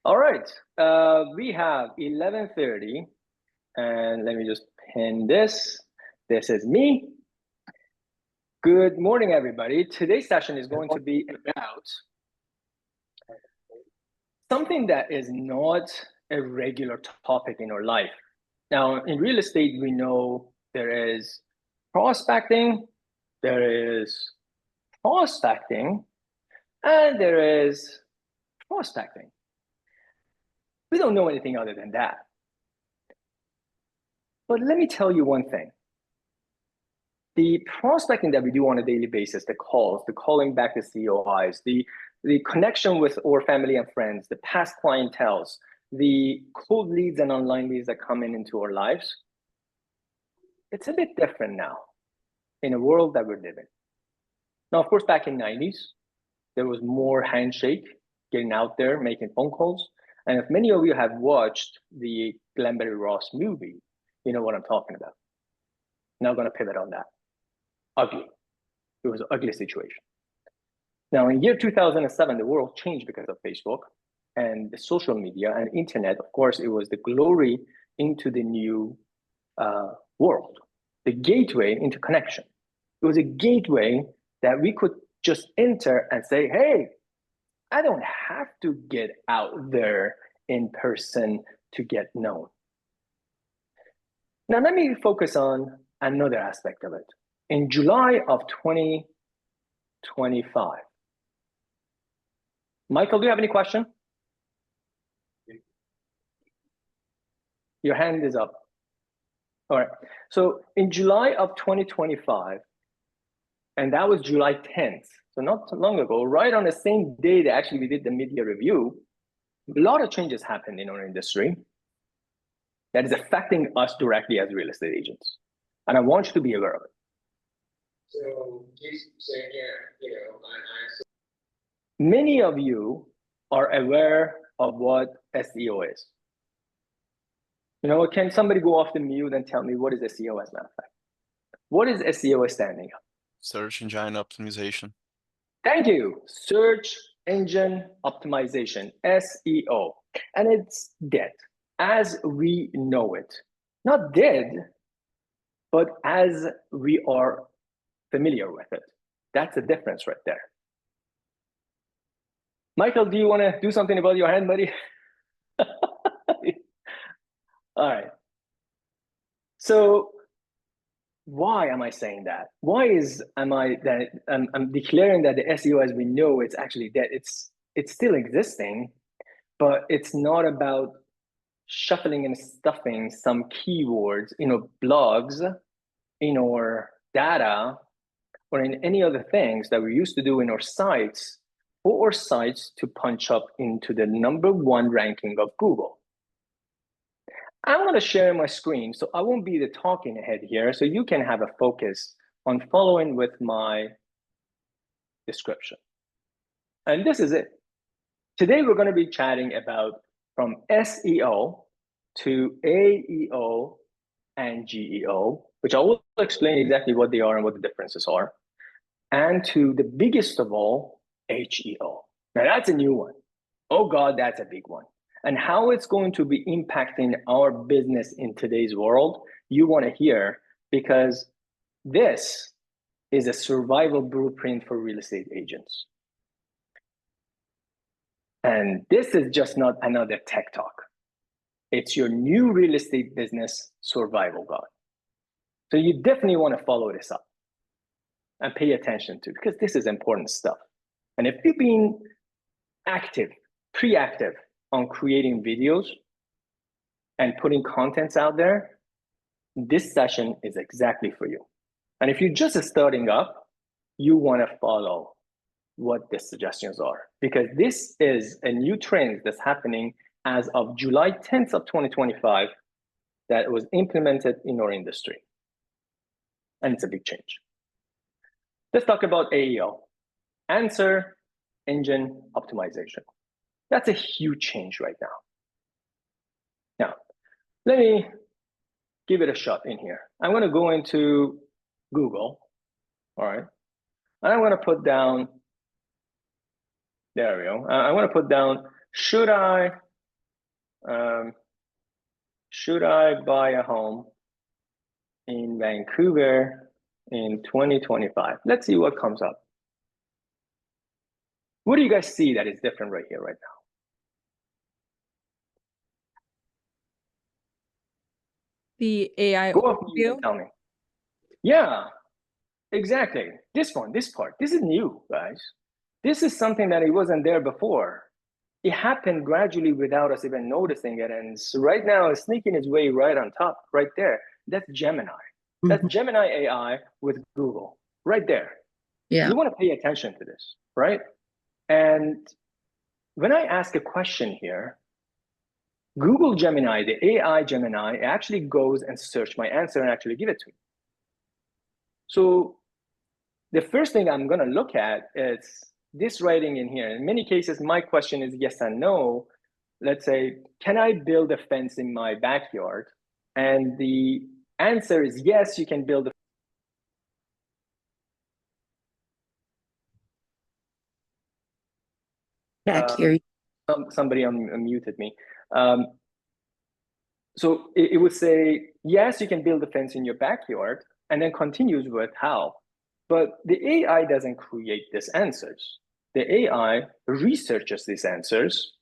All right, we have 11:30, and let me just pin this. This is me. Good morning, everybody. Today's session is going to be about something that is not a regular topic in our life. Now, in real estate, we know there is prospecting, there is prospecting, and there is prospecting. We don't know anything other than that. But let me tell you one thing. The prospecting that we do on a daily basis, the calls, the calling back the COIs, the connection with our family and friends, the past clienteles, the cold leads and online leads that come into our lives, it's a bit different now in a world that we're living. Now, of course, back in the 90s, there was more handshake, getting out there, making phone calls. And if many of you have watched the Glenberry Ross movie, you know what I'm talking about. Now I'm going to pivot on that. Ugly. It was an ugly situation. Now, in year 2007, the world changed because of Facebook and the social media and internet. Of course, it was the glory into the new world, the gateway into connection. It was a gateway that we could just enter and say, hey, I don't have to get out there in person to get known. Now, let me focus on another aspect of it. In July of 2025, Michael, do you have any question? Your hand is up. All right. So in July of 2025, and that was July 10th, so not too long ago, right on the same day that actually we did the media review, a lot of changes happened in our industry that is affecting us directly as real estate agents. And I want you to be aware of it. So please say again, many of you are aware of what SEO is. Can somebody go off the mute and tell me what is SEO as a matter of fact? What is SEO standing up? Search engine optimization. Thank you. Search engine optimization, SEO. And it's dead as we know it. Not dead, but as we are familiar with it. That's the difference right there. Michael, do you want to do something about your hand, buddy? All right. So why am I saying that? Why am I that I'm declaring that the SEO as we know it's actually dead? It's still existing, but it's not about shuffling and stuffing some keywords in our blogs, in our data, or in any other things that we used to do in our sites for our sites to punch up into the #1 ranking of Google. I'm going to share my screen, so I won't be the talking head here, so you can have a focus on following with my description. And this is it. Today, we're going to be chatting about from SEO to AEO and GEO, which I will explain exactly what they are and what the differences are, and to the biggest of all, HEO. Now, that's a new one. Oh, God, that's a big one. And how it's going to be impacting our business in today's world, you want to hear, because this is a survival blueprint for real estate agents. And this is just not another tech talk. It's your new real estate business survival guide. So you definitely want to follow this up and pay attention to, because this is important stuff. And if you've been active, pre-active on creating videos and putting contents out there, this session is exactly for you. And if you're just starting up, you want to follow what the suggestions are, because this is a new trend that's happening as of July 10th of 2025 that was implemented in our industry. And it's a big change. Let's talk about AEO, Answer Engine Optimization. That's a huge change right now. Now, let me give it a shot in here. I'm going to go into Google, all right? And I'm going to put down, there we go. I'm going to put down, should I Should I buy a home in Vancouver in 2025? Let's see what comes up. What do you guys see that is different right here, right now? The AI Go off mute overview. and tell me. Yeah, exactly. This one, this part, this is new, guys. This is something that it wasn't there before. It happened gradually without us even noticing it. And so right now it's sneaking its way right on top, right there. That's Gemini. That's Gemini AI with Google, right there. Yeah. You want to pay attention to this, right? And when I ask a question here, Google Gemini, the AI Gemini, actually goes and search my answer and actually give it to me. So the first thing I'm going to look at is this writing in here. In many cases, my question is yes and no. Let's say, can I build a fence in my backyard? And the answer is yes, you can build a Back here. somebody unmuted me. So it would say, yes, you can build a fence in your backyard, and then continues with how. But the AI doesn't create these answers. The AI researches these answers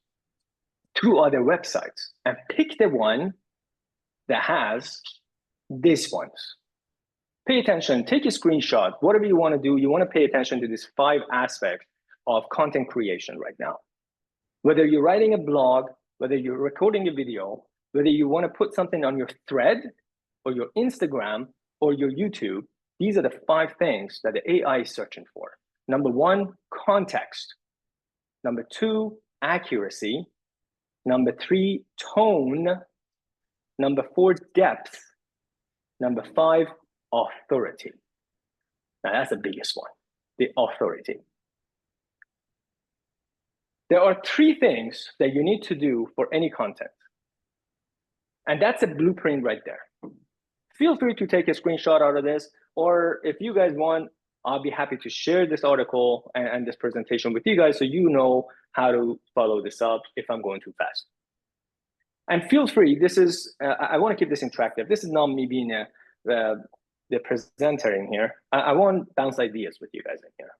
through other websites and pick the one that has these ones. Pay attention, take a screenshot, whatever you want to do, you want to pay attention to these 5 aspects of content creation right now. Whether you're writing a blog, whether you're recording a video, whether you want to put something on your thread or your Instagram or your YouTube, these are the 5 things that the AI is searching for. Number 1, context. Number 2, accuracy. Number 3, tone. Number 4, depth. Number 5, authority. Now that's the biggest one, the authority. There are 3 things that you need to do for any content. And that's a blueprint right there. Feel free to take a screenshot out of this, or if you guys want, I'll be happy to share this article and this presentation with you guys so you know how to follow this up if I'm going too fast. And feel free, this is, I want to keep this interactive. This is not me being the presenter in here. I want to bounce ideas with you guys in here.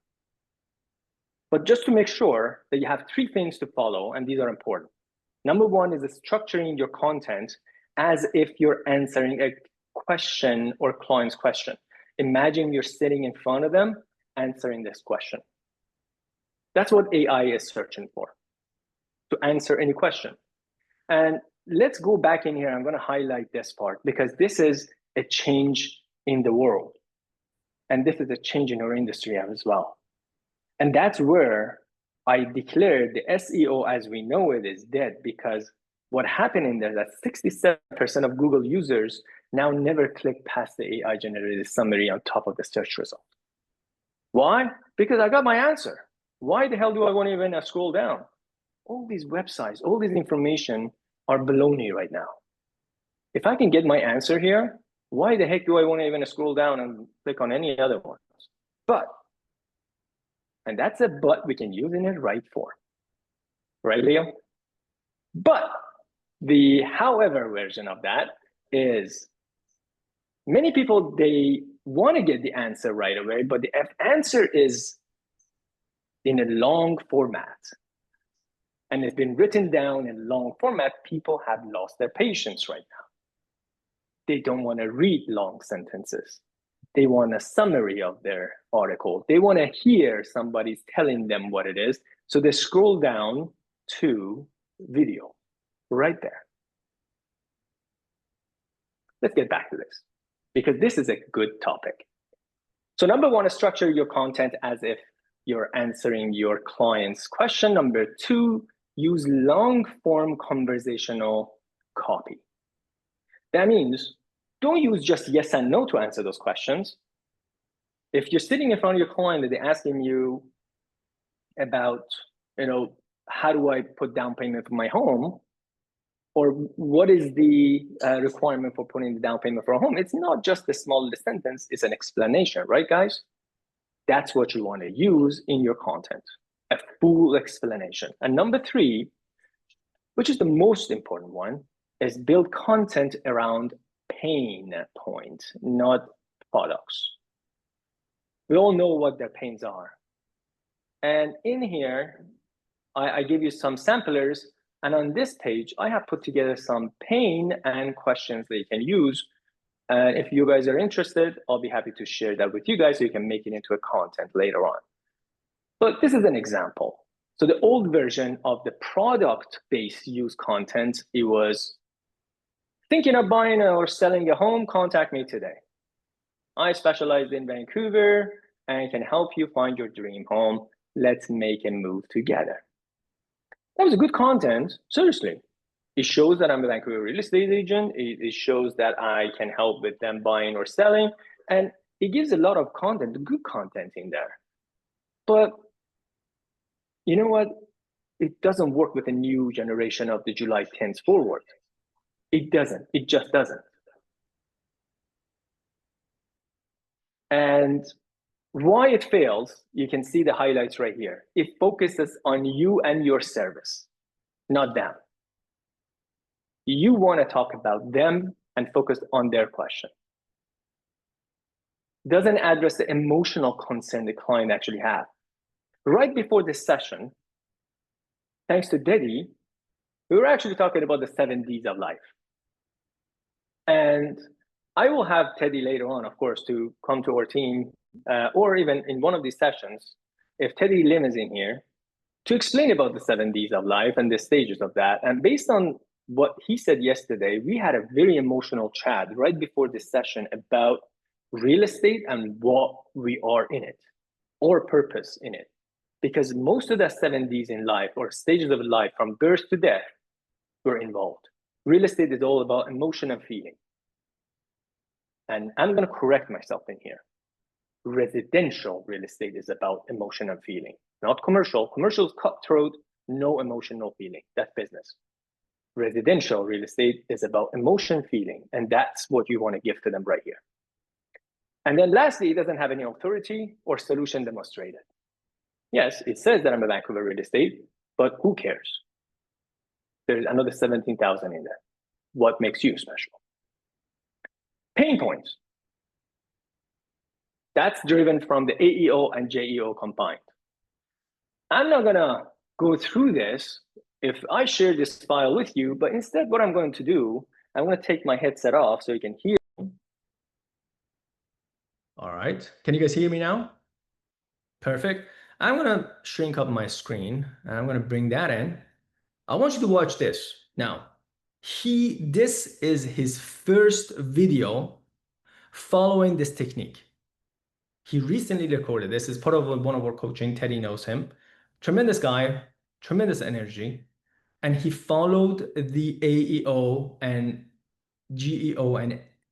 But just to make sure that you have 3 things to follow, and these are important. Number 1 is structuring your content as if you're answering a question or client's question. Imagine you're sitting in front of them answering this question. That's what AI is searching for, to answer any question. And let's go back in here. I'm going to highlight this part because this is a change in the world. And this is a change in our industry as well. And that's where I declared the SEO as we know it is dead, because what happened in there is that 67% of Google users now never click past the AI generated summary on top of the search result. Why? Because I got my answer. Why the hell do I want to even scroll down? All these websites, all this information are baloney right now. If I can get my answer here, why the heck do I want to even scroll down and click on any other ones? But, and that's a but we can use in a right form. Right, Leo? But the however version of that is many people, they want to get the answer right away, but the answer is in a long format. And it's been written down in long format. People have lost their patience right now. They don't want to read long sentences. They want a summary of their article. They want to hear somebody's telling them what it is. So they scroll down to video right there. Let's get back to this because this is a good topic. So number 1 is structure your content as if you're answering your client's question. Number 2, use long form conversational copy. That means don't use just yes and no to answer those questions. If you're sitting in front of your client and they're asking you about, how do I put down payment for my home? Or what is the requirement for putting the down payment for a home? It's not just a small sentence, it's an explanation, right, guys? That's what you want to use in your content, a full explanation. And number 3, which is the most important one, is build content around pain point, not products. We all know what their pains are. And in here, I give you some samplers. And on this page, I have put together some pain and questions that you can use. And if you guys are interested, I'll be happy to share that with you guys so you can make it into a content later on. But this is an example. So the old version of the product-based use content, it was thinking of buying or selling a home, contact me today. I specialize in Vancouver and can help you find your dream home. Let's make a move together. That was a good content, seriously. It shows that I'm a Vancouver real estate agent. It shows that I can help with them buying or selling. And it gives a lot of content, good content in there. But you know what? It doesn't work with a new generation of the July 10th forward. It doesn't, it just doesn't. And why it fails, you can see the highlights right here. It focuses on you and your service, not them. You want to talk about them and focus on their question. Doesn't address the emotional concern the client actually has. Right before this session, thanks to Dedi, we were actually talking about the 7 Ds of life. And I will have Teddy later on, of course, to come to our team, or even in one of these sessions, if Teddy Lim is in here, to explain about the 7 Ds of life and the stages of that. And based on what he said yesterday, we had a very emotional chat right before this session about real estate and what we are in it, or purpose in it. Because most of the 7 Ds in life or stages of life from birth to death were involved. Real estate is all about emotion and feeling. And I'm going to correct myself in here. Residential real estate is about emotion and feeling, not commercial. Commercial is cutthroat, no emotion, no feeling. That's business. Residential real estate is about emotion, feeling, and that's what you want to give to them right here. And then lastly, it doesn't have any authority or solution demonstrated. Yes, it says that I'm a Vancouver real estate, but who cares? There's another 17,000 in there. What makes you special? Pain points. That's driven from the AEO and JEO combined. I'm not gonna go through this if I share this file with you, but instead what I'm going to do, I'm gonna take my headset off so you can hear. All right, can you guys hear me now? Perfect. I'm gonna shrink up my screen and I'm gonna bring that in. I want you to watch this. Now, this is his first video following this technique. He recently recorded this as part of one of our coaching. Teddy knows him. Tremendous guy, tremendous energy. And he followed the AEO and GEO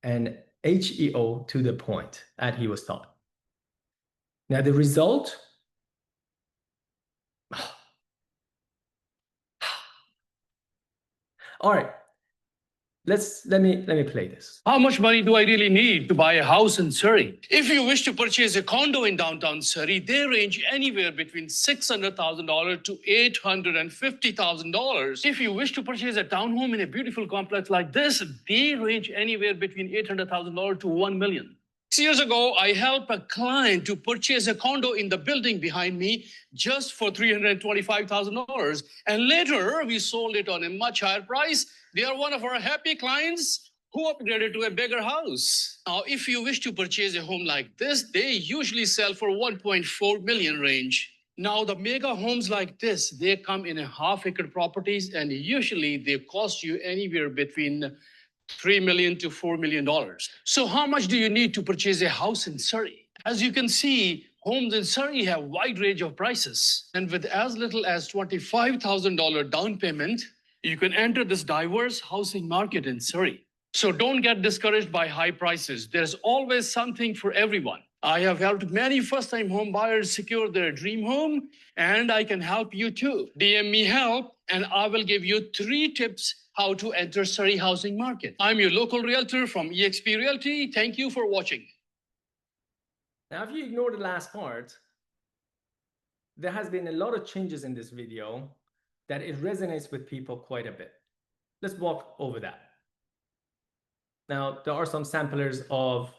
and HEO to the point that he was taught. Now the result, all right, let me play this. How much money do I really need to buy a house in Surrey? If you wish to purchase a condo in downtown Surrey, they range anywhere between $600,000 to $850,000. If you wish to purchase a townhome in a beautiful complex like this, they range anywhere between $800,000 to $1 million. 6 years ago, I helped a client to purchase a condo in the building behind me just for $325,000. And later, we sold it on a much higher price. They are one of our happy clients who upgraded to a bigger house. Now, if you wish to purchase a home like this, they usually sell for 1.4 million range. Now, the mega homes like this, they come in a half-acre properties, and usually they cost you anywhere between $3 million to $4 million. So how much do you need to purchase a house in Surrey? As you can see, homes in Surrey have a wide range of prices. And with as little as $25,000 down payment, you can enter this diverse housing market in Surrey. So don't get discouraged by high prices. There's always something for everyone. I have helped many first-time home buyers secure their dream home, and I can help you too. DM me help, and I will give you 3 tips how to enter Surrey housing market. I'm your local realtor from eXp Realty. Thank you for watching. Now, if you ignore the last part, there has been a lot of changes in this video that it resonates with people quite a bit. Let's walk over that. Now, there are some samplers of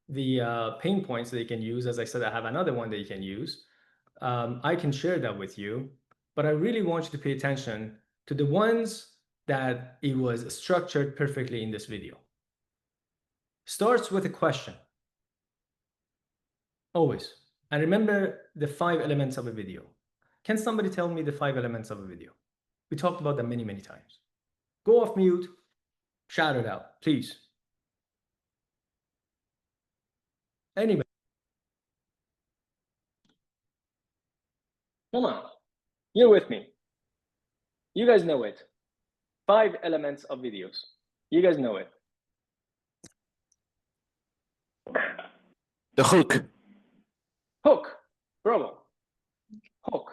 the pain points that you can use. As I said, I have another one that you can use. I can share that with you, but I really want you to pay attention to the ones that it was structured perfectly in this video. Starts with a question. Always. And remember the 5 elements of a video. Can somebody tell me the 5 elements of a video? We talked about them many, many times. Go off mute, shout it out, please. Anyway. Come on, you're with me. You guys know it. 5 elements of videos. You guys know it. The hook. Hook, bravo. Hook.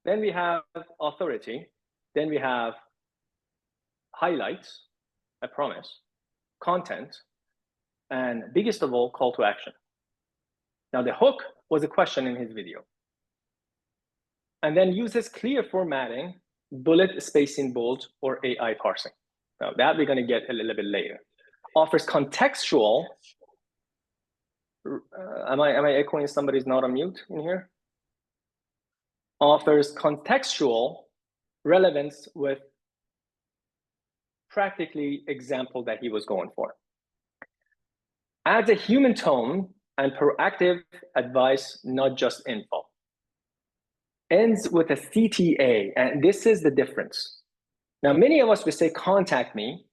Then we have authority. Then we have highlights, I promise, content, and biggest of all, call to action. Now the hook was a question in his video. And then uses clear formatting, bullet, spacing, bold, or AI parsing. Now that we're going to get a little bit later. Offers contextual. Am I echoing somebody's not on mute in here? Offers contextual relevance with practically example that he was going for. Adds a human tone and proactive advice, not just info. Ends with a CTA, and this is the difference. Now, many of us will say, contact me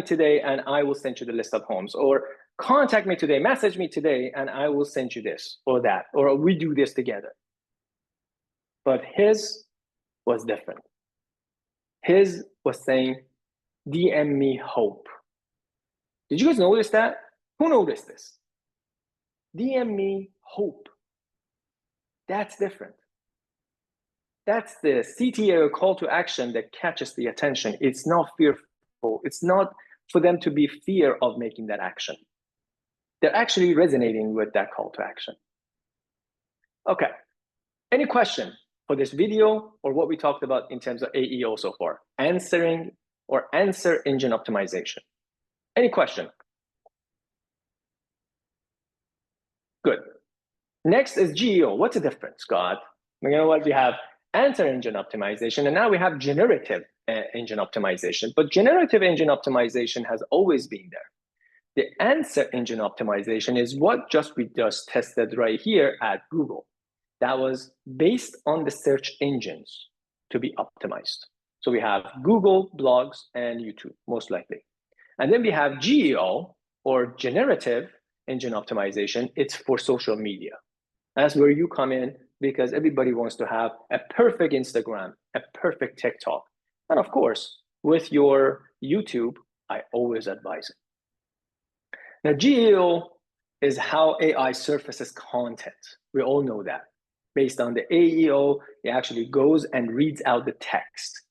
today and I will send you the list of homes, or contact me today, message me today and I will send you this or that, or we do this together. But his was different. His was saying, DM me hope. Did you guys notice that? Who noticed this? DM me hope. That's different. That's the CTA, call to action, that catches the attention. It's not fearful. It's not for them to be fear of making that action. They're actually resonating with that call to action. Okay. Any question for this video or what we talked about in terms of AEO so far? Answering or answer engine optimization. Any question? Good. Next is GEO. What's the difference, Scott? You know what? We have answer engine optimization, and now we have generative engine optimization. But generative engine optimization has always been there. The answer engine optimization is what we just tested right here at Google. That was based on the search engines to be optimized. So we have Google, blogs, and YouTube, most likely. And then we have GEO, or generative engine optimization. It's for social media. That's where you come in, because everybody wants to have a perfect Instagram, a perfect TikTok. And of course, with your YouTube, I always advise it. Now, GEO is how AI surfaces content. We all know that. Based on the AEO, it actually goes and reads out the text.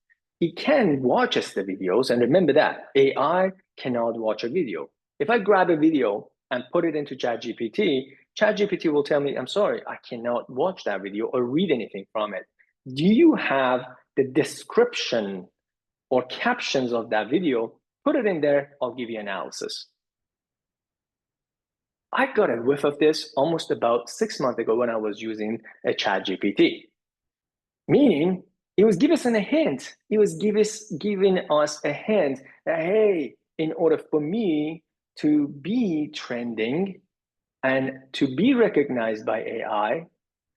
It can watch us the videos, and remember that AI cannot watch a video. If I grab a video and put it into ChatGPT, ChatGPT will tell me, I'm sorry, I cannot watch that video or read anything from it. Do you have the description or captions of that video? Put it in there, I'll give you analysis. I got a whiff of this almost about 6 months ago when I was using a ChatGPT. Meaning, it was giving us a hint. It was giving us a hint that, hey, in order for me to be trending and to be recognized by AI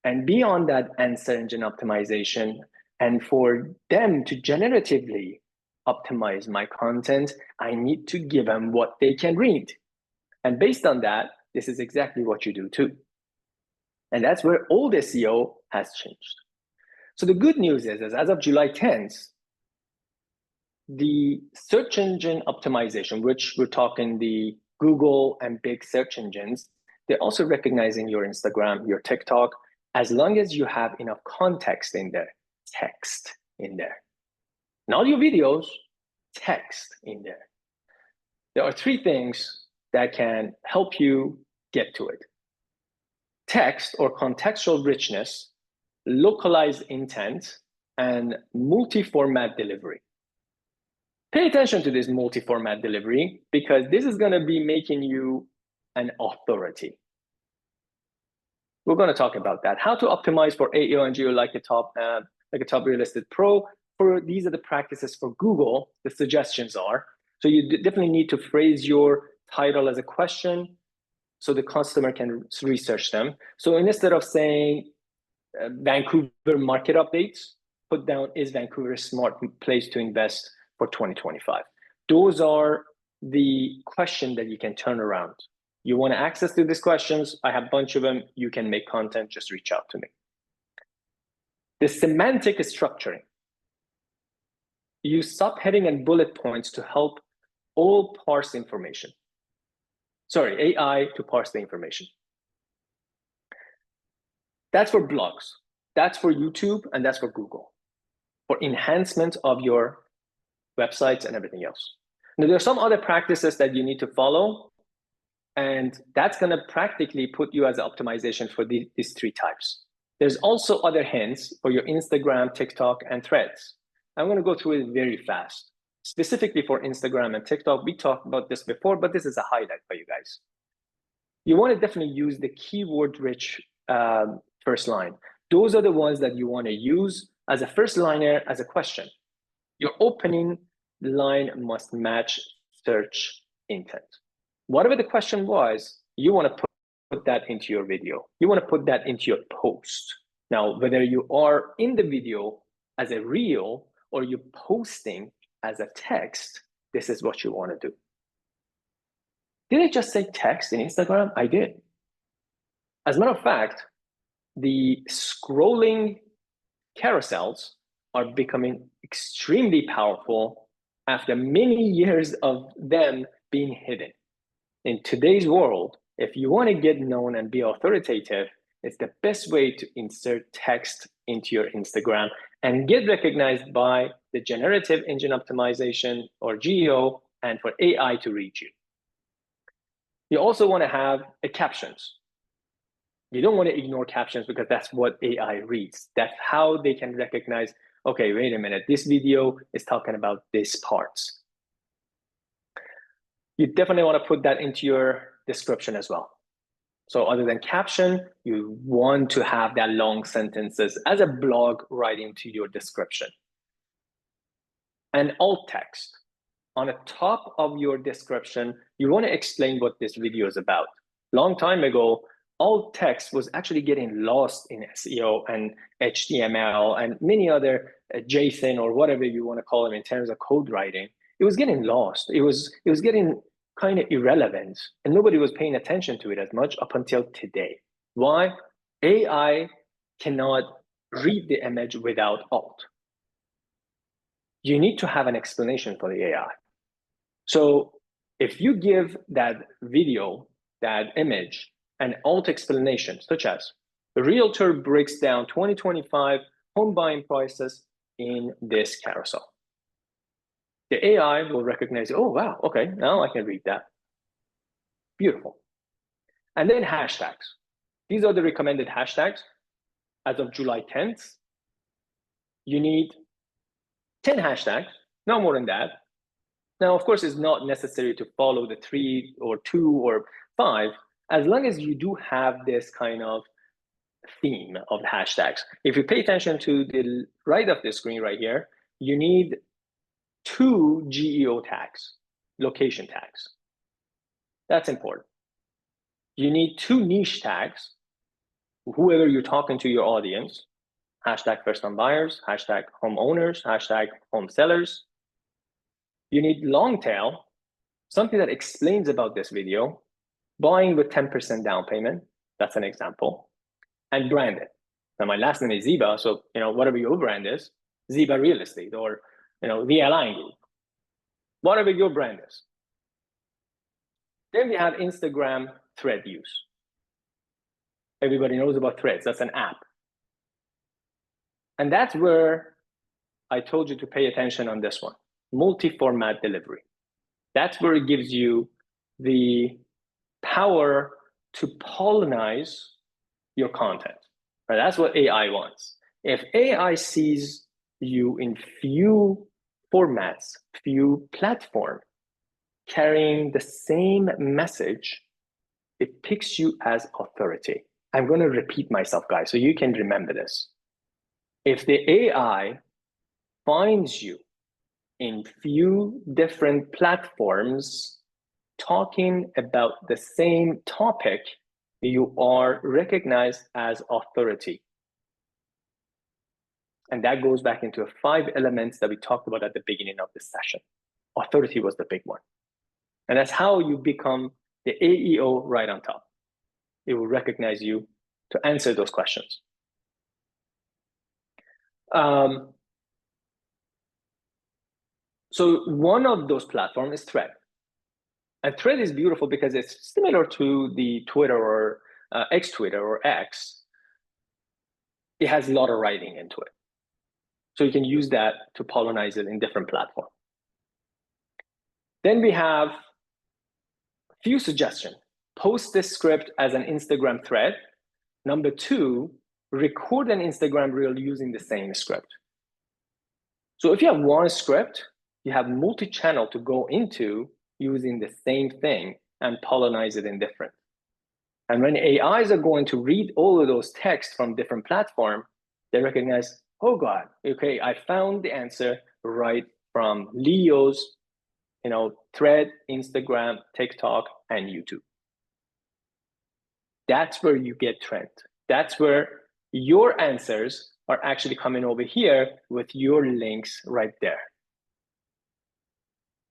and be on that answer engine optimization, and for them to generatively optimize my content, I need to give them what they can read. And based on that, this is exactly what you do too. And that's where old SEO has changed. So the good news is as of July 10th, the search engine optimization, which we're talking the Google and big search engines, they're also recognizing your Instagram, your TikTok, as long as you have enough context in there, text in there. Not your videos, text in there. There are 3 things that can help you get to it. Text or contextual richness localized intent, and multi-format delivery. Pay attention to this multi-format delivery because this is going to be making you an authority. We're going to talk about that. How to optimize for AEO and geo like a top real estate pro. These are the practices for Google. The suggestions are. So you definitely need to phrase your title as a question so the customer can research them. So instead of saying Vancouver market updates, put down, is Vancouver a smart place to invest for 2025? Those are the questions that you can turn around. You want access to these questions? I have a bunch of them. You can make content, just reach out to me. The semantic structuring. Use subheading and bullet points to help all parse information. Sorry, AI to parse the information. That's for blogs. That's for YouTube, and that's for Google, for enhancement of your websites and everything else. Now, there are some other practices that you need to follow, and that's going to practically put you as optimization for these three types. There's also other hints for your Instagram, TikTok, and Threads. I'm going to go through it very fast. Specifically for Instagram and TikTok, we talked about this before, but this is a highlight for you guys. You want to definitely use the keyword-rich first line. Those are the ones that you want to use as a first liner, as a question. Your opening line must match search intent. Whatever the question was, you want to put that into your video. You want to put that into your post. Now, whether you are in the video as a reel or you're posting as a text, this is what you want to do. Did I just say text in Instagram? I did. As a matter of fact, the scrolling carousels are becoming extremely powerful after many years of them being hidden. In today's world, if you want to get known and be authoritative, it's the best way to insert text into your Instagram and get recognized by the generative engine optimization or GEO and for AI to reach you. You also want to have captions. You don't want to ignore captions because that's what AI reads. That's how they can recognize, okay, wait a minute, this video is talking about this parts. You definitely want to put that into your description as well. So other than caption, you want to have that long sentences as a blog writing to your description. And alt text. On the top of your description, you want to explain what this video is about. Long time ago, alt text was actually getting lost in SEO and HTML and many other JSON or whatever you want to call them in terms of code writing. It was getting lost. It was getting kind of irrelevant and nobody was paying attention to it as much up until today. Why? AI cannot read the image without alt. You need to have an explanation for the AI. So if you give that video, that image, an alt explanation, such as the realtor breaks down 2025 home buying prices in this carousel. The AI will recognize, oh, wow, okay, now I can read that. Beautiful. And then hashtags. These are the recommended hashtags. As of July 10th, you need 10 hashtags, no more than that. Now, of course, it's not necessary to follow the 3 or 2 or 5, as long as you do have this kind of theme of hashtags. If you pay attention to the right of the screen right here, you need 2 GEO tags, location tags. That's important. You need 2 niche tags, whoever you're talking to your audience, hashtag first-time buyers, hashtag homeowners, hashtag home sellers. You need long tail, something that explains about this video, buying with 10% down payment, that's an example, and branded. Now my last name is Ziba, so whatever your brand is, Ziba Real Estate or the Align Group, whatever your brand is. Then we have Instagram thread use. Everybody knows about Threads, that's an app. And that's where I told you to pay attention on this one, multi-format delivery. That's where it gives you the power to pollinize your content. Right? That's what AI wants. If AI sees you in few formats, few platforms, carrying the same message, it picks you as authority. I'm going to repeat myself, guys, so you can remember this. If the AI finds you in few different platforms talking about the same topic, you are recognized as authority. And that goes back into 5 elements that we talked about at the beginning of this session. Authority was the big one. And that's how you become the AEO right on top. It will recognize you to answer those questions. So one of those platforms is Thread. And Thread is beautiful because it's similar to the Twitter or ex-Twitter or X. It has a lot of writing into it. So you can use that to pollinize it in different platforms. Then we have a few suggestions. Post this script as an Instagram thread. Number 2, record an Instagram reel using the same script. So if you have one script, you have multi-channel to go into using the same thing and pollinize it in different. And when AIs are going to read all of those texts from different platforms, they recognize, oh God, okay, I found the answer right from Leo's, Thread, Instagram, TikTok, and YouTube. That's where you get trend. That's where your answers are actually coming over here with your links right there.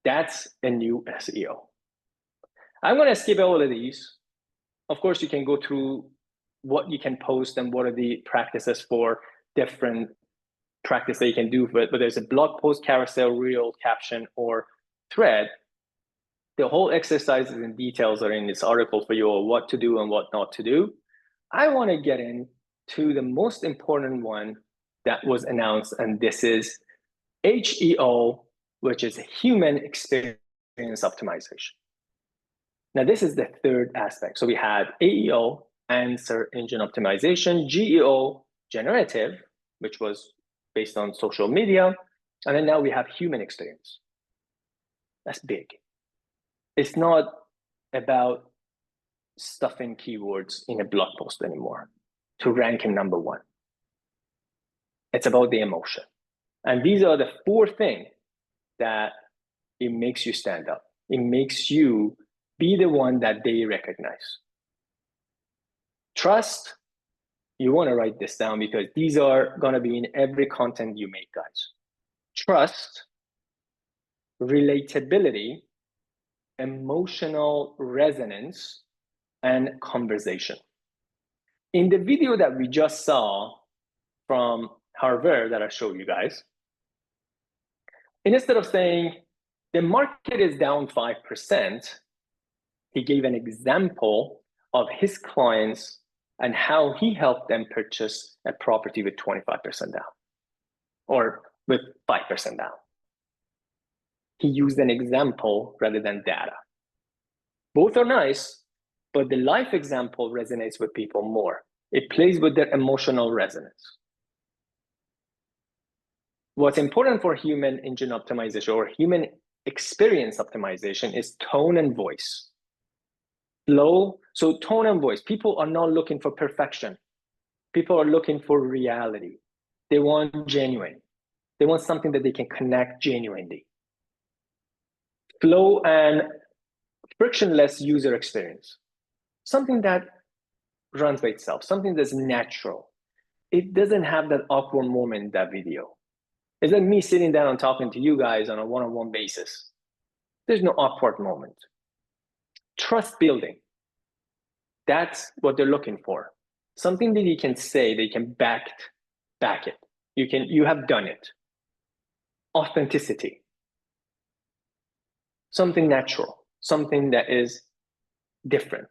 That's a new SEO. I'm going to skip all of these. Of course, you can go through what you can post and what are the practices for different practice that you can do, but there's a blog post, carousel, reel, caption, or thread. The whole exercises and details are in this article for you, or what to do and what not to do. I want to get into the most important one that was announced, and this is HEO, which is Human Experience Optimization. Now, this is the third aspect. So we had AEO, Answer Engine Optimization, GEO, Generative, which was based on social media, and then now we have human experience. That's big. It's not about stuffing keywords in a blog post anymore to rank in number 1. It's about the emotion. And these are the 4 things that it makes you stand up. It makes you be the one that they recognize. Trust, you want to write this down because these are going to be in every content you make, guys. Trust, relatability, emotional resonance, and conversation. In the video that we just saw from Harvard that I showed you guys, instead of saying the market is down 5%, he gave an example of his clients and how he helped them purchase a property with 25% down or with 5% down. He used an example rather than data. Both are nice, but the life example resonates with people more. It plays with their emotional resonance. What's important for human engine optimization or human experience optimization is tone and voice. Flow, so tone and voice. People are not looking for perfection. People are looking for reality. They want genuine. They want something that they can connect genuinely. Flow and frictionless user experience. Something that runs by itself, something that's natural. It doesn't have that awkward moment in that video. It's like me sitting down and talking to you guys on a one-on-one basis. There's no awkward moment. Trust building. That's what they're looking for. Something that you can say, they can back it. You have done it. Authenticity. Something natural, something that is different.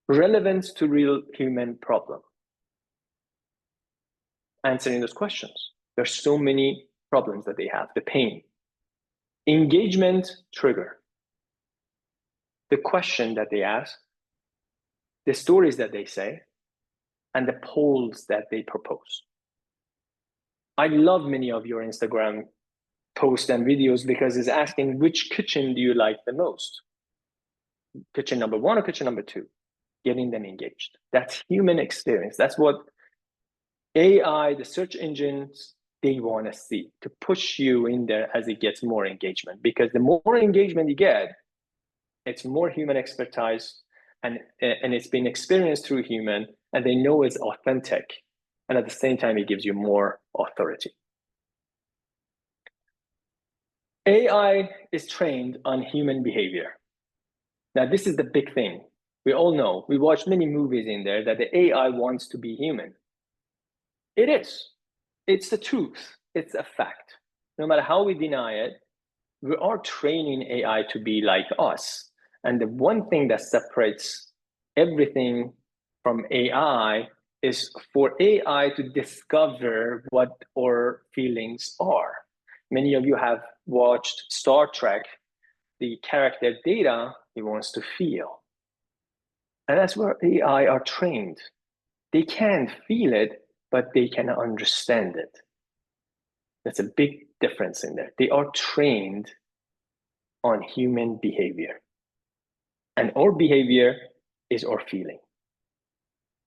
Relevance to real human problem. Answering those questions. There's so many problems that they have, the pain. Engagement trigger. The question that they ask, the stories that they say, and the polls that they propose. I love many of your Instagram posts and videos because it's asking which kitchen do you like the most? Kitchen number 1 or kitchen number 2? Getting them engaged. That's human experience. That's what AI, the search engines, they want to see, to push you in there as it gets more engagement. Because the more engagement you get, it's more human expertise, and it's been experienced through human, and they know it's authentic. And at the same time, it gives you more authority. AI is trained on human behavior. Now, this is the big thing. We all know, we watch many movies in there that the AI wants to be human. It is. It's the truth. It's a fact. No matter how we deny it, we are training AI to be like us. And the one thing that separates everything from AI is for AI to discover what our feelings are. Many of you have watched Star Trek. The character Data, he wants to feel. And that's where AI are trained. They can't feel it, but they can understand it. That's a big difference in there. They are trained on human behavior. And our behavior is our feeling.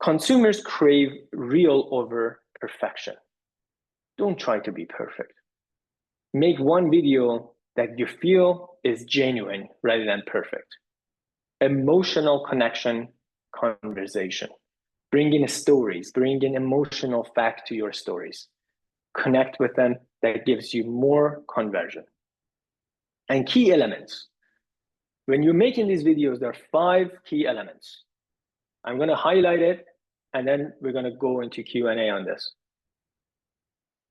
Consumers crave real over perfection. Don't try to be perfect. Make one video that you feel is genuine rather than perfect. Emotional connection, conversation. Bring in stories, bring in emotional fact to your stories. Connect with them, that gives you more conversion. And key elements. When you're making these videos, there are 5 key elements. I'm going to highlight it, and then we're going to go into Q&A on this.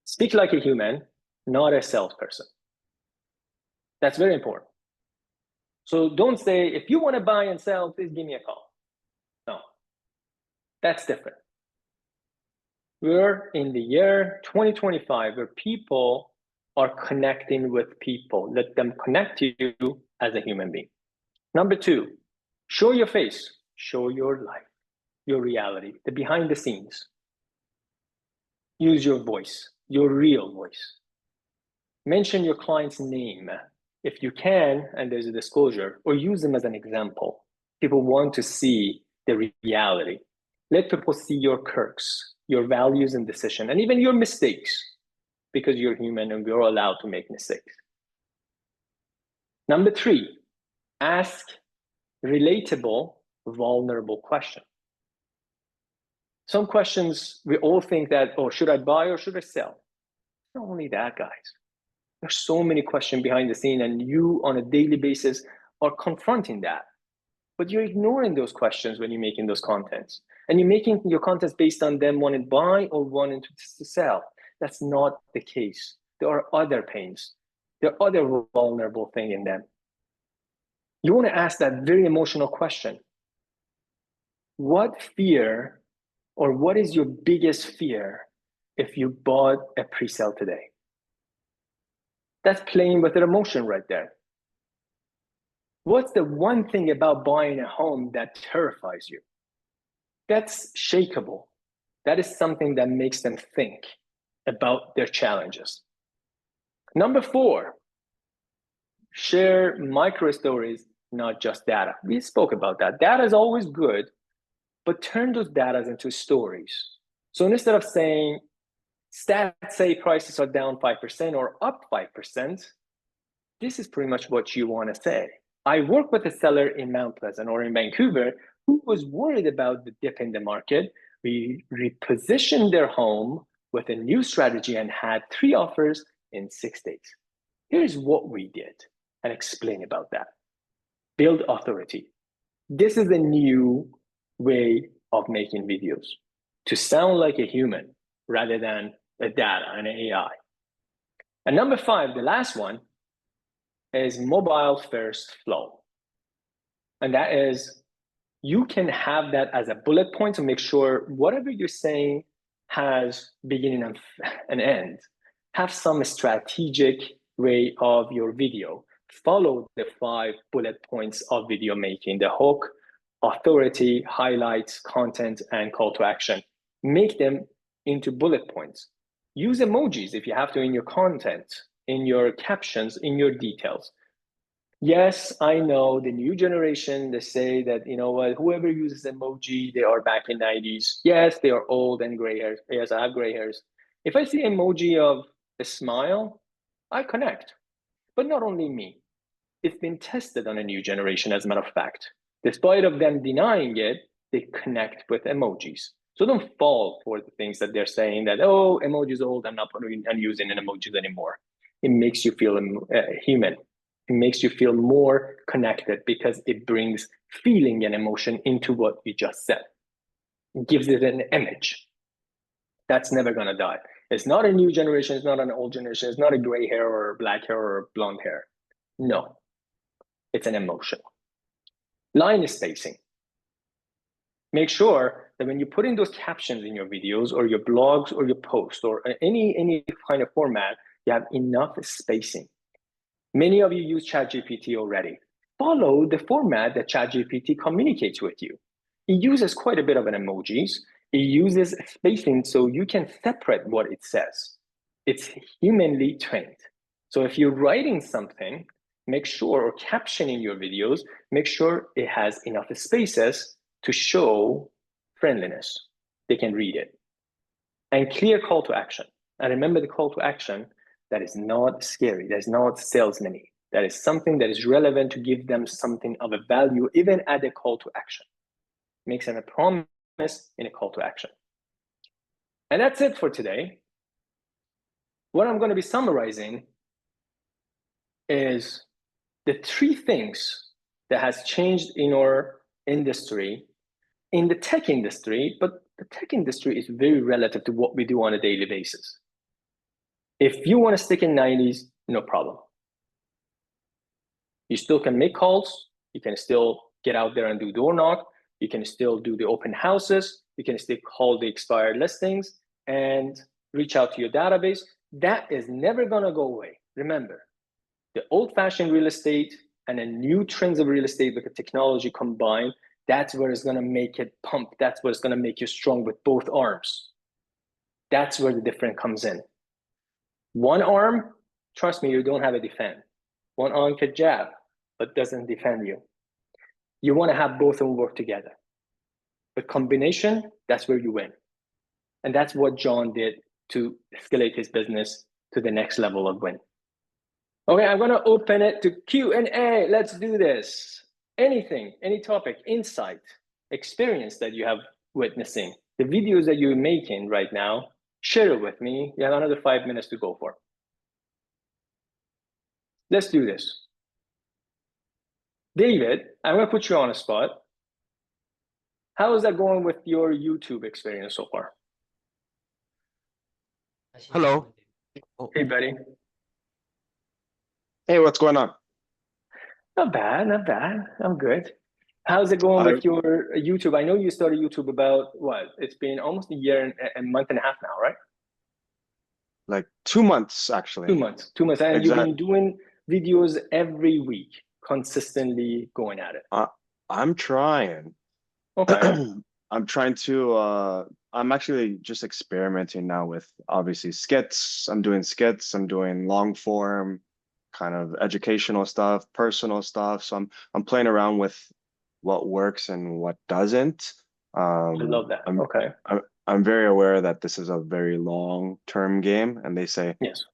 Speak like a human, not a salesperson. That's very important. So don't say, if you want to buy and sell, please give me a call. No, that's different. We're in the year 2025 where people are connecting with people. Let them connect to you as a human being. Number 2, show your face, show your life, your reality, the behind the scenes. Use your voice, your real voice. Mention your client's name if you can, and there's a disclosure, or use them as an example. People want to see the reality. Let people see your quirks, your values and decision, and even your mistakes, because you're human and we're allowed to make mistakes. Number 3, ask relatable, vulnerable questions. Some questions, we all think that, oh, should I buy or should I sell? Not only that, guys. There's so many questions behind the scene, and you on a daily basis are confronting that. But you're ignoring those questions when you're making those contents. And you're making your contents based on them wanting to buy or wanting to sell. That's not the case. There are other pains. There are other vulnerable things in them. You want to ask that very emotional question. What fear, or what is your biggest fear if you bought a pre-sale today? That's playing with their emotion right there. What's the one thing about buying a home that terrifies you? That's shakeable. That is something that makes them think about their challenges. Number 4, share micro stories, not just data. We spoke about that. Data is always good, but turn those data into stories. So instead of saying, stats say prices are down 5% or up 5%, this is pretty much what you want to say. I work with a seller in Mount Pleasant or in Vancouver who was worried about the dip in the market. We repositioned their home with a new strategy and had 3 offers in 6 days. Here's what we did, and explain about that. Build authority. This is a new way of making videos, to sound like a human rather than a data and an AI. And number 5, the last one, is mobile first flow. And that is, you can have that as a bullet point to make sure whatever you're saying has beginning and an end. Have some strategic way of your video. Follow the 5 bullet points of video making: the hook, authority, highlights, content, and call to action. Make them into bullet points. Use emojis if you have to in your content, in your captions, in your details. Yes, I know the new generation, they say that, you know what, whoever uses emoji, they are back in 90s. Yes, they are old and gray hairs. Yes, I have gray hairs. If I see emoji of a smile, I connect. But not only me. It's been tested on a new generation, as a matter of fact. Despite of them denying it, they connect with emojis. So don't fall for the things that they're saying that, oh, emoji's old, I'm using an emojis anymore. It makes you feel human. It makes you feel more connected because it brings feeling and emotion into what you just said. It gives it an image. That's never gonna die. It's not a new generation, it's not an old generation, it's not a gray hair or black hair or blonde hair. No, it's an emotion. Line spacing. Make sure that when you put in those captions in your videos or your blogs or your posts or any kind of format, you have enough spacing. Many of you use ChatGPT already. Follow the format that ChatGPT communicates with you. It uses quite a bit of an emojis. It uses spacing so you can separate what it says. It's humanly trained. So if you're writing something, make sure, or captioning your videos, make sure it has enough spaces to show friendliness. They can read it. And clear call to action. And remember the call to action, that is not scary, that is not salesman-y. That is something that is relevant to give them something of a value, even at a call to action. Makes them a promise in a call to action. And that's it for today. What I'm going to be summarizing is the 3 things that has changed in our industry, in the tech industry, but the tech industry is very relative to what we do on a daily basis. If you want to stick in 90s, no problem. You still can make calls. You can still get out there and do door knock. You can still do the open houses. You can still call the expired listings and reach out to your database. That is never going to go away. Remember, the old-fashioned real estate and the new trends of real estate with the technology combined, that's where it's going to make it pump. That's what's going to make you strong with both arms. That's where the difference comes in. One arm, trust me, you don't have a defend. One arm can jab, but doesn't defend you. You want to have both of them work together. But combination, that's where you win. And that's what John did to escalate his business to the next level of win. Okay, I'm going to open it to Q&A. Let's do this. Anything, any topic, insight, experience that you have witnessing, the videos that you're making right now, share it with me. You have another 5 minutes to go for. Let's do this. David, I'm going to put you on a spot. How is that going with your YouTube experience so far? Hello. Hey, buddy. Hey, what's going on? Not bad, not bad. I'm good. How's it going with your YouTube? I know you started YouTube about what? It's been almost a year and a month and a half now, right? Like 2 months, actually. 2 months. 2 months. And Exactly. you've been doing videos every week, consistently going at it. I'm trying. Okay. I'm trying to, I'm actually just experimenting now with obviously skits. I'm doing skits, I'm doing long form, kind of educational stuff, personal stuff. So I'm playing around with what works and what doesn't. I love that. Okay. I'm very aware that this is a very long-term game, and they say Yes.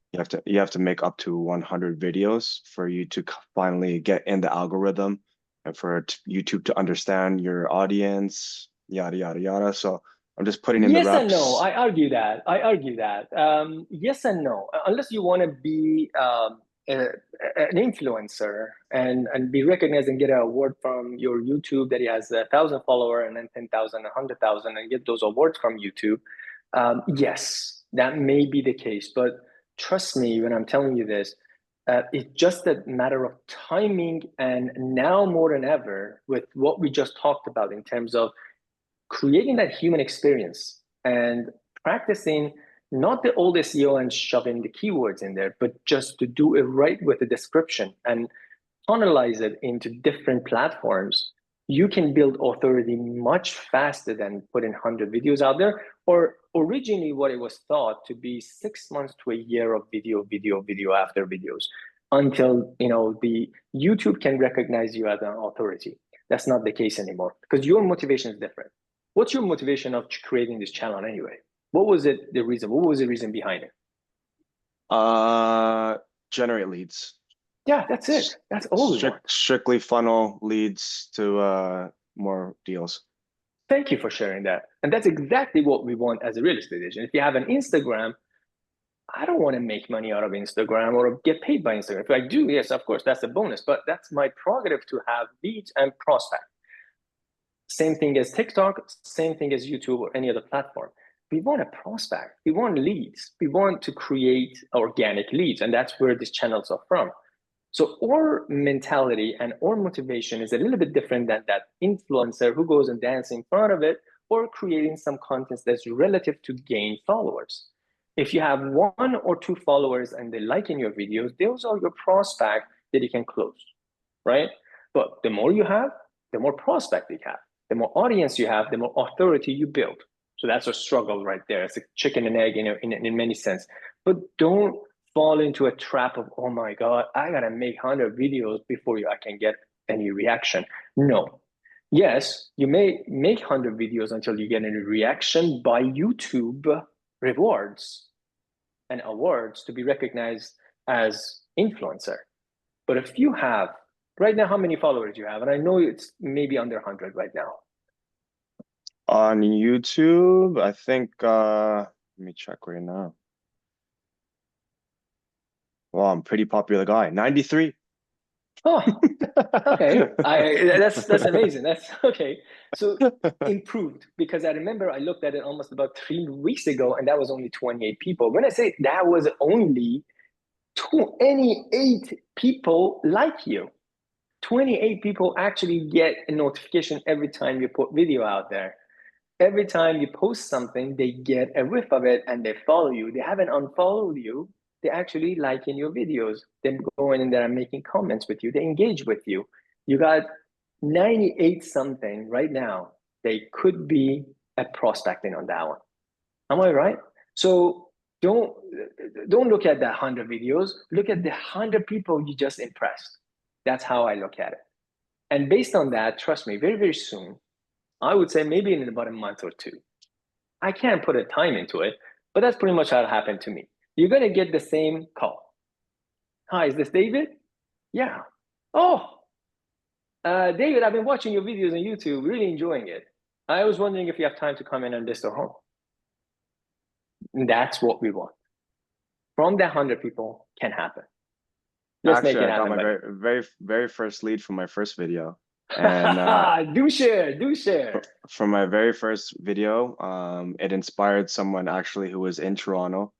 you have to make up to 100 videos for you to finally get in the algorithm and for YouTube to understand your audience, yada yada yada. So I'm just putting in the Yes reps. and no. I argue that. Yes and no. Unless you want to be an influencer and be recognized and get an award from your YouTube that he has 1,000 followers and then 10,000, 100,000 and get those awards from YouTube. Yes, that may be the case, but trust me when I'm telling you this, it's just a matter of timing, and now more than ever with what we just talked about in terms of creating that human experience and practicing not the old SEO and shoving the keywords in there, but just to do it right with the description and funnelize it into different platforms. You can build authority much faster than putting 100 videos out there, or originally what it was thought to be 6 months to a year of video after videos until the YouTube can recognize you as an authority. That's not the case anymore because your motivation is different. What's your motivation of creating this channel anyway? What was the reason behind it? Generate leads. Yeah, that's it. That's all. Strictly funnel leads to more deals. Thank you for sharing that. And that's exactly what we want as a real estate agent. If you have an Instagram, I don't want to make money out of Instagram or get paid by Instagram. If I do, yes, of course, that's a bonus, but that's my prerogative to have leads and prospect. Same thing as TikTok, same thing as YouTube or any other platform. We want a prospect, we want leads, we want to create organic leads, and that's where these channels are from. So our mentality and our motivation is a little bit different than that influencer who goes and dances in front of it or creating some content that's relative to gain followers. If you have 1 or 2 followers and they like in your videos, those are your prospects that you can close, right? But the more you have, the more prospect you have. The more audience you have, the more authority you build. So that's a struggle right there. It's a chicken and egg in many sense. But don't fall into a trap of, oh my God, I gotta make 100 videos before I can get any reaction. No. Yes, you may make 100 videos until you get any reaction by YouTube rewards and awards to be recognized as influencer. But if you have, right now, how many followers you have? And I know it's maybe under 100 right now. On YouTube, I think, let me check right now. Well, I'm a pretty popular guy, 93. Oh, okay. That's amazing. That's okay. So improved, because I remember I looked at it almost about 3 weeks ago and that was only 28 people. When I say that was only 28 people like you, 28 people actually get a notification every time you put video out there. Every time you post something, they get a whiff of it and they follow you. They haven't unfollowed you. They actually like in your videos. They go in there and making comments with you. They engage with you. You got 98 something right now. They could be a prospecting on that one. Am I right? So don't look at the 100 videos. Look at the 100 people you just impressed. That's how I look at it. And based on that, trust me, very, very soon, I would say maybe in about a month or 2. I can't put a time into it, but that's pretty much how it happened to me. You're going to get the same call. Hi, is this David? Yeah. Oh, David, I've been watching your videos on YouTube, really enjoying it. I was wondering if you have time to come in and list our home. And that's what we want. From that 100 people can happen. Let's Actually, make it I got happen. my very first lead from my first video. And do share. from my very first video, it inspired someone actually who was in Toronto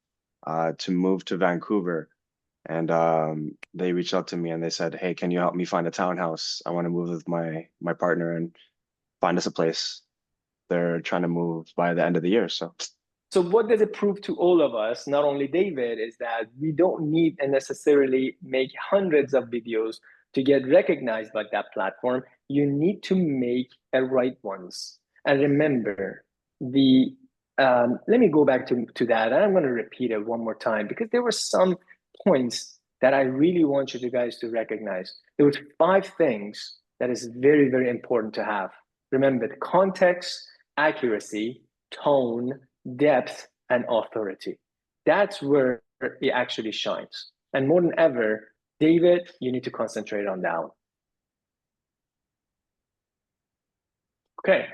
to move to Vancouver. And they reached out to me and they said, hey, can you help me find a townhouse? I want to move with my partner and find us a place. They're trying to move by the end of the year. So what does it prove to all of us, not only David, is that we don't need to necessarily make hundreds of videos to get recognized by that platform. You need to make the right ones. And remember, let me go back to that. And I'm going to repeat it one more time because there were some points that I really want you guys to recognize. There were 5 things that is very, very important to have. Remember, the context, accuracy, tone, depth, and authority. That's where it actually shines. And more than ever, David, you need to concentrate on that one. Okay.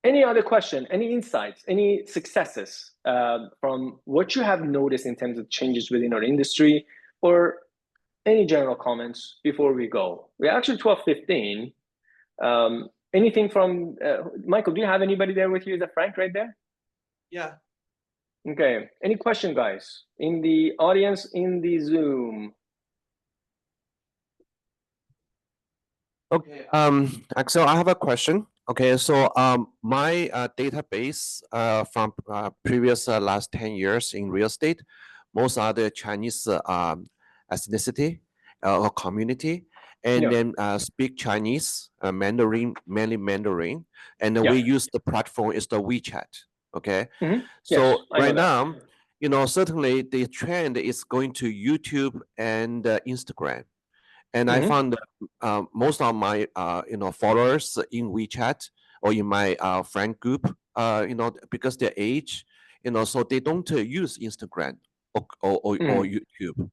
Any other question, any insights, any successes from what you have noticed in terms of changes within our industry, or any general comments before we go? We're actually 12:15. Anything from Michael? Do you have anybody there with you? Is that Frank right there? Yeah. Okay. Any question, guys, in the audience, in the Zoom? Okay. Axel, I have a question. Okay, so my database from previous last 10 years in real estate, most are the Chinese ethnicity or community, and Yeah. then speak Chinese, Mandarin, mainly Mandarin, and then Yeah. we use the platform is the WeChat. Okay, Mhm. so Yes, I know right that. now, you know, certainly the trend is going to YouTube and Instagram, and I Mhm. found that, most of my you know, followers in WeChat or in my friend group, you know, because their age, you know, so they don't use Instagram or YouTube.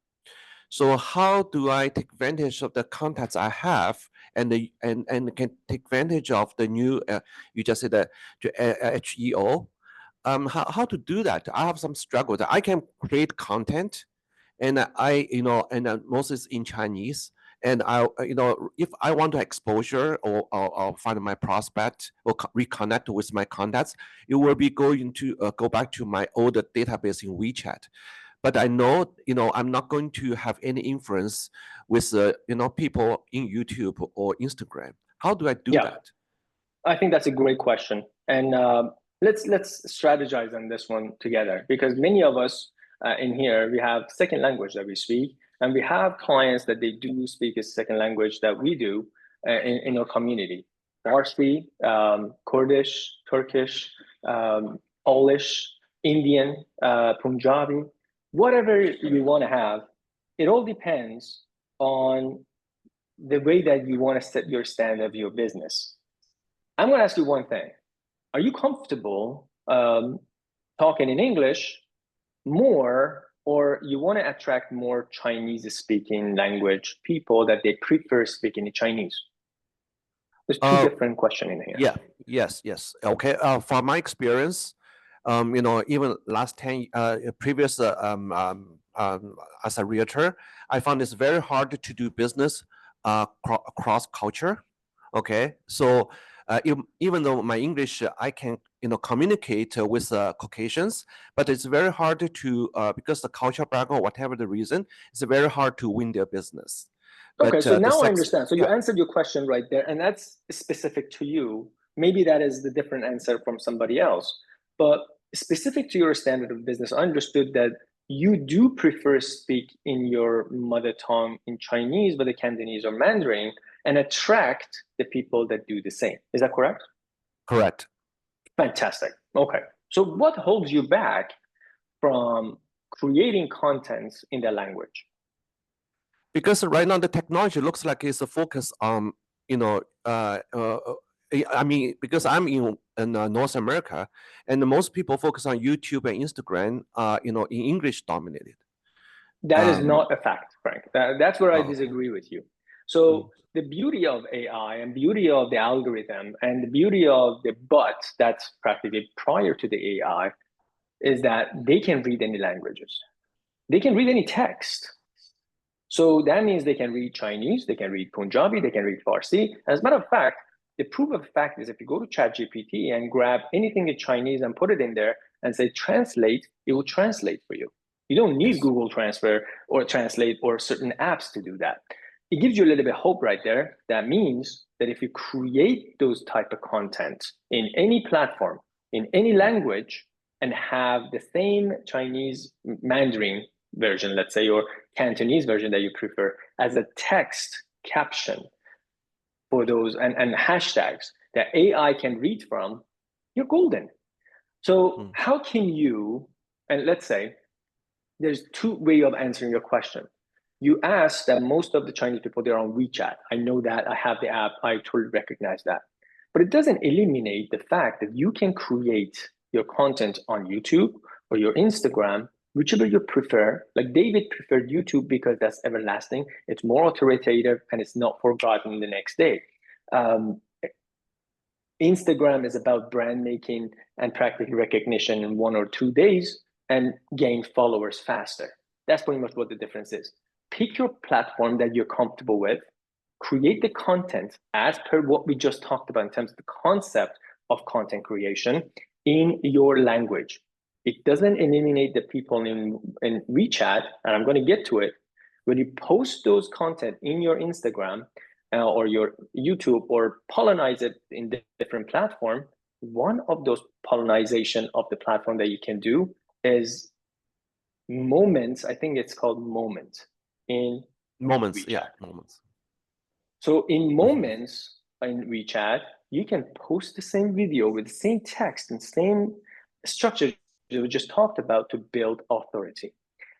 So how do I take advantage of the contacts I have and can take advantage of the new you just said that HEO? How to do that? I have some struggle. I can create content, and I, you know, and most is in Chinese. And I, you know, if I want to exposure or find my prospect or reconnect with my contacts, it will be going to go back to my old database in WeChat. But I know, you know, I'm not going to have any influence with, you know, people in YouTube or Instagram. How do I do Yeah. that? I think that's a great question, and let's strategize on this one together, because many of us in here, we have second language that we speak, and we have clients that they do speak a second language that we do in our community. Farsi, Kurdish, Turkish, Polish, Indian, Punjabi, whatever you want to have. It all depends on the way that you want to set your standard of your business. I'm going to ask you one thing. Are you comfortable talking in English more, or you want to attract more Chinese speaking language people that they prefer speaking in Chinese? There's two different questions in here. Yeah, yes. Okay. From my experience, you know, even last 10 previous as a realtor, I found it's very hard to do business across culture. Okay, so even though my English, I can, you know, communicate with Caucasians, but it's very hard to because the cultural background, whatever the reason, it's very hard to win their business. Okay, But, so the now I sex- understand. So you yeah. answered your question right there, and that's specific to you. Maybe that is the different answer from somebody else. But specific to your standard of business, I understood that you do prefer speak in your mother tongue in Chinese, whether Cantonese or Mandarin, and attract the people that do the same. Is that correct? Correct. Fantastic. Okay. So what holds you back from creating contents in that language? Because right now the technology looks like it's a focus on, you know, I mean, because I'm in North America, and most people focus on YouTube and Instagram, you know, in English dominated. That is not a fact, Frank. That's where I okay. disagree with you. So the beauty of AI and beauty of the algorithm and the beauty of the bot that's practically prior to the AI is that they can read any languages. They can read any text. So that means they can read Chinese, they can read Punjabi, they can read Farsi. As a matter of fact, the proof of fact is if you go to ChatGPT and grab anything in Chinese and put it in there and say translate, it will translate for you. You don't need Google Transfer or Translate or certain apps to do that. It gives you a little bit of hope right there. That means that if you create those type of content in any platform, in any language, and have the same Chinese Mandarin version, let's say, or Cantonese version that you prefer, as a text caption for those and hashtags that AI can read from, you're golden. So how can you, and let's say, there's two ways of answering your question. You asked that most of the Chinese people, they're on WeChat. I know that, I have the app, I totally recognize that. But it doesn't eliminate the fact that you can create your content on YouTube or your Instagram, whichever you prefer. Like David preferred YouTube because that's everlasting. It's more authoritative and it's not forgotten the next day. Instagram is about brand making and practical recognition in 1 or 2 days and gain followers faster. That's pretty much what the difference is. Pick your platform that you're comfortable with, create the content as per what we just talked about in terms of the concept of content creation in your language. It doesn't eliminate the people in WeChat, and I'm going to get to it. When you post those content in your Instagram or your YouTube or pollinize it in different platform, one of those pollinization of the platform that you can do is moments. I think it's called Moment in Moments. WeChat. Yeah, moments. So in moments in WeChat, you can post the same video with the same text and same structure that we just talked about to build authority.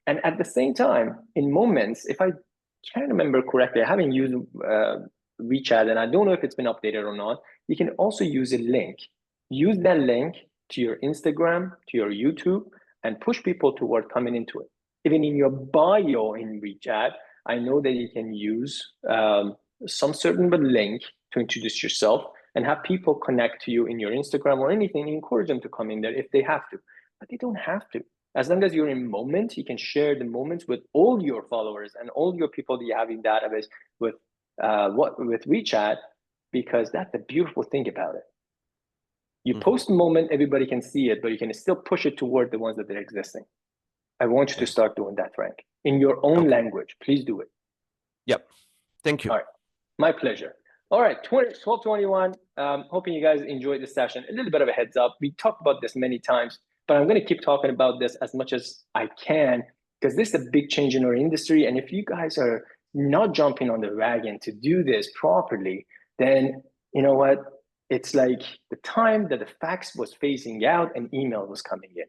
And at the same time, in moments, if I can't remember correctly, I haven't used WeChat and I don't know if it's been updated or not, you can also use a link. Use that link to your Instagram, to your YouTube, and push people toward coming into it. Even in your bio in WeChat, I know that you can use some certain link to introduce yourself and have people connect to you in your Instagram or anything, encourage them to come in there if they have to, but they don't have to. As long as you're in moment, you can share the moments with all your followers and all your people that you have in database with WeChat, because that's the beautiful thing about it. You post a moment, everybody can see it, but you can still push it toward the ones that are existing. I want you to start doing that, Frank, in your own language. Please do it. Yep. Thank you. All right. My pleasure. All right, 12:21. Hoping you guys enjoyed the session. A little bit of a heads up. We talked about this many times, but I'm going to keep talking about this as much as I can because this is a big change in our industry. And if you guys are not jumping on the wagon to do this properly, then you know what? It's like the time that the fax was phasing out and email was coming in.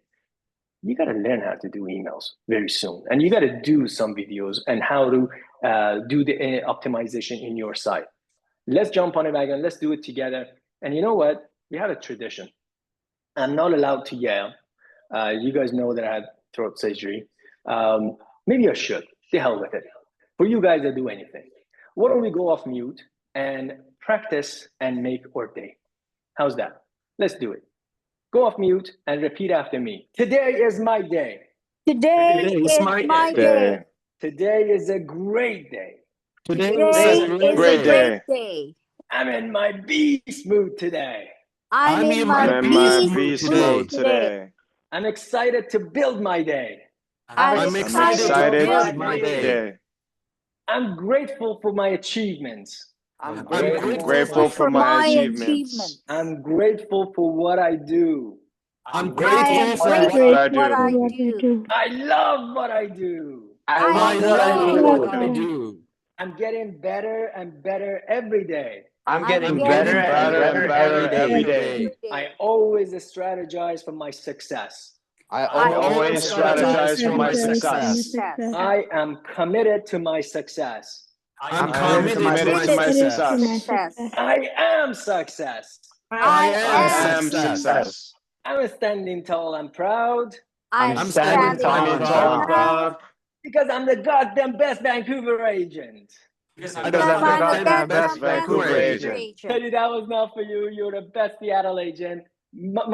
You got to learn how to do emails very soon. And you got to do some videos and how to do the optimization in your site. Let's jump on it again. Let's do it together. And you know what? We have a tradition. I'm not allowed to yell. You guys know that I had throat surgery. Maybe I should. The hell with it. For you guys that do anything, why don't we go off mute and practice and make our day? How's that? Let's do it. Go off mute and repeat after me. Today is my day. Today is my day. Today is a great day. Today Today is is great a day. great day. I'm in my beast mood today. I'm in my my I'm in my beast beast mood mode today. today. I'm excited to build my day. I'm I'm excited excited to to build my build day. day. I'm grateful for my achievements. I'm grateful grateful for my achievements. achievements. I'm grateful for what I do. I'm I grateful am for grateful what for what I do. do. I love what I do. I I love love what what I do. I'm getting better and better every day. I'm getting Better better and better every day. I always strategize for my success. I I always strategize for my success. success. I am committed to my success. I'm I am committed to my success. Success. I am success. I I am am success. I'm standing tall and proud I'm I'm standing standing tall and tall. proud because I'm the goddamn best Vancouver agent. because I'm I'm the the goddamn goddamn best Vancouver agent. Teddy, that was not for you. You're the best Seattle agent.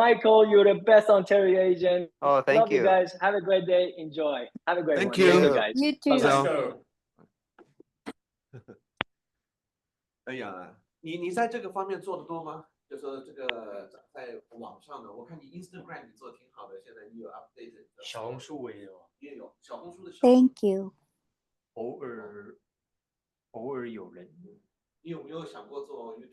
Michael, you're the best Ontario agent. Oh, thank Love you you. guys. Have a great day. Enjoy. Have a great Thank one. you. Thank you guys. You too. Bye-bye. 哎呀，你在这个方面做的多吗？就说这个在网上的，我看你 Instagram 你做的挺好的，现在你有 update 的。小红书我也有，也有小红书的小。 Thank you. 偶尔有人。你有没有想过做 YouTube？